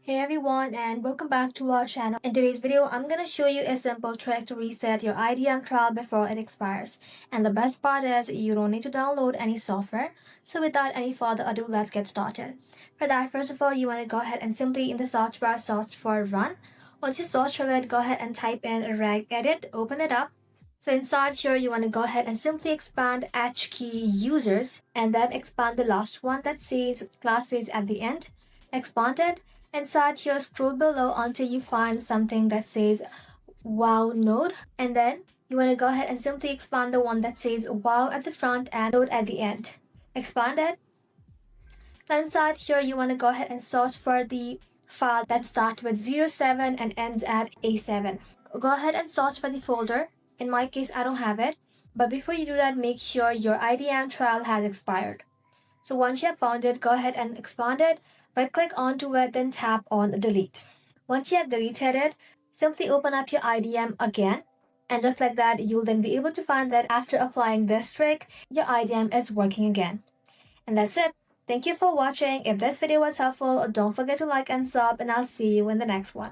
Hey everyone, and welcome back to our channel. In today's video, I'm gonna show you a simple trick to reset your IDM trial before it expires. And the best part is you don't need to download any software. So without any further ado, let's get started. For that, first of all, you want to go ahead and simply in the search bar search for run. Once you search for it, go ahead and type in regedit, open it up. So inside here, you want to go ahead and simply expand H key users and then expand the last one that says classes at the end. Expand it. Inside here, scroll below until you find something that says wow node, and then you want to go ahead and simply expand the one that says wow at the front and node at the end. Expand it. Now inside here, you want to go ahead and search for the file that starts with 07 and ends at A7. Go ahead and search for the folder. In my case, I don't have it. But before you do that, make sure your IDM trial has expired. So once you have found it, go ahead and expand it, right click onto it, then tap on delete. Once you have deleted it, simply open up your IDM again. And just like that, you'll then be able to find that after applying this trick, your IDM is working again. And that's it. Thank you for watching. If this video was helpful, don't forget to like and sub, and I'll see you in the next one.